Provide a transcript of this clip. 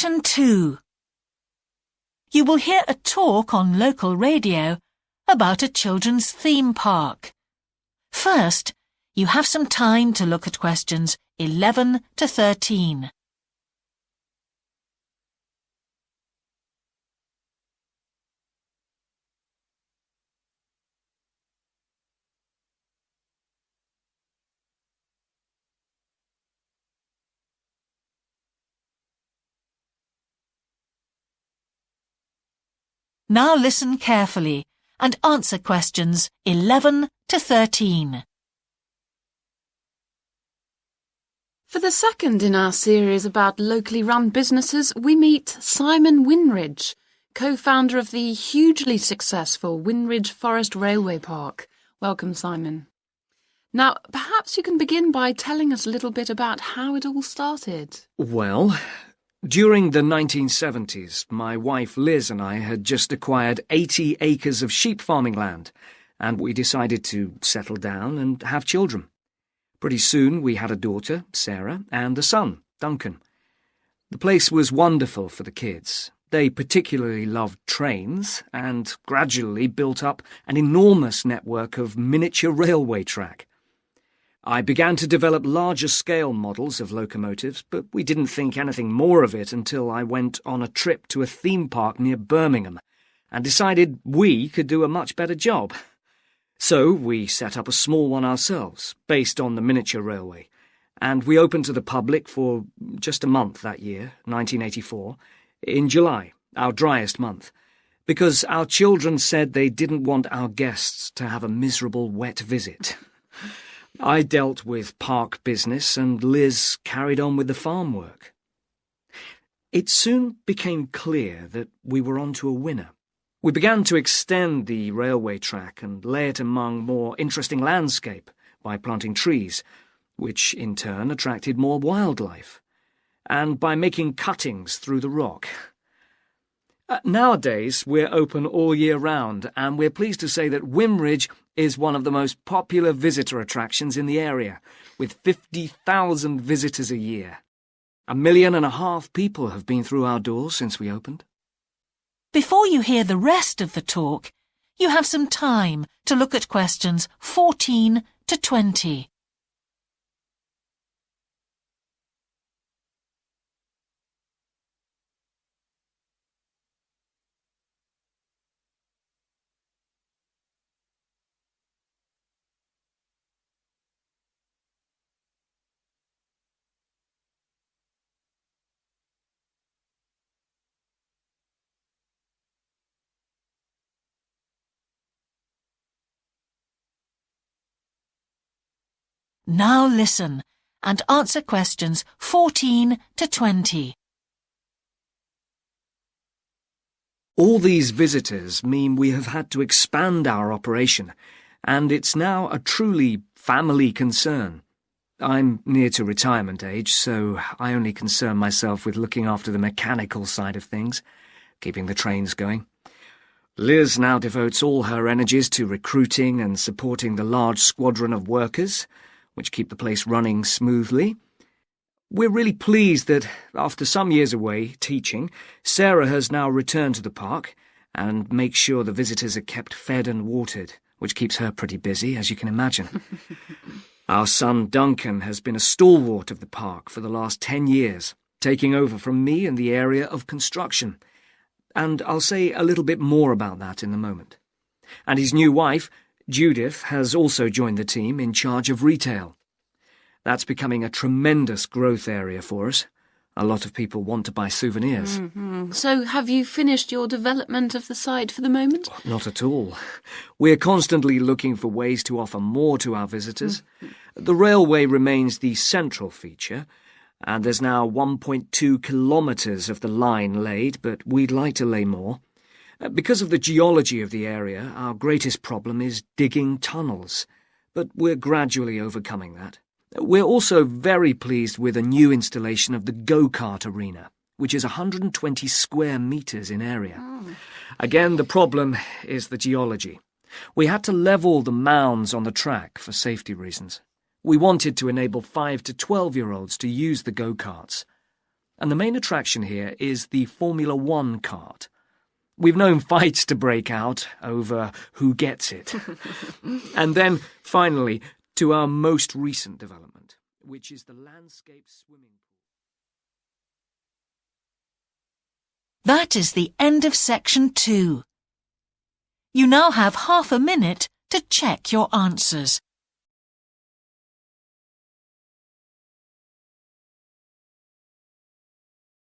Section 2. You will hear a talk on local radio about a children's theme park. First, you have some time to look at questions 11 to 13. Now listen carefully and answer questions 11 to 13. For the second in our series about locally run businesses, we meet Simon Winridge, co-founder of the hugely successful Winridge Forest Railway Park. Welcome, Simon. Now, perhaps you can begin by telling us a little bit about how it all started. Well, during the 1970s, my wife Liz and I had just acquired 80 acres of sheep farming land, and we decided to settle down and have children. Pretty soon we had a daughter, Sarah, and a son, Duncan. The place was wonderful for the kids. They particularly loved trains and gradually built up an enormous network of miniature railway track. I began to develop larger-scale models of locomotives, but we didn't think anything more of it until I went on a trip to a theme park near Birmingham and decided we could do a much better job. So we set up a small one ourselves, based on the miniature railway, and we opened to the public for just a month that year, 1984, in July, our driest month, because our children said they didn't want our guests to have a miserable wet visit. I dealt with park business and Liz carried on with the farm work. It soon became clear that we were onto a winner. We began to extend the railway track and lay it among more interesting landscape by planting trees, which in turn attracted more wildlife, and by making cuttings through the rock. Nowadays, we're open all year round, and we're pleased to say that Winridge is one of the most popular visitor attractions in the area, with 50,000 visitors a year. 1.5 million people have been through our doors since we opened. Before you hear the rest of the talk, you have some time to look at questions 14 to 20. Now listen and answer questions 14 to 20. All these visitors mean we have had to expand our operation, and it's now a truly family concern. I'm near to retirement age, so I only concern myself with looking after the mechanical side of things, keeping the trains going. Liz now devotes all her energies to recruiting and supporting the large squadron of workers, which keep the place running smoothly. We're really pleased that, after some years away teaching, Sarah has now returned to the park and makes sure the visitors are kept fed and watered, which keeps her pretty busy, as you can imagine. Our son Duncan has been a stalwart of the park for the last 10 years, taking over from me in the area of construction. And I'll say a little bit more about that in a moment. And his new wife, Judith, has also joined the team in charge of retail. That's becoming a tremendous growth area for us. A lot of people want to buy souvenirs. So have you finished your development of the site for the moment? Not at all. We're constantly looking for ways to offer more to our visitors. The railway remains the central feature, and there's now 1.2 kilometres of the line laid, but we'd like to lay more. Because of the geology of the area, our greatest problem is digging tunnels, but we're gradually overcoming that. We're also very pleased with a new installation of the go-kart arena, which is 120 square metres in area. Again, the problem is the geology. We had to level the mounds on the track for safety reasons. We wanted to enable 5 to 12-year-olds to use the go-karts. and the main attraction here is the Formula One kart. We've known fights to break out over who gets it. And then, finally, to our most recent development, which is the landscape swimming pool. That is the end of section 2. You now have half a minute to check your answers.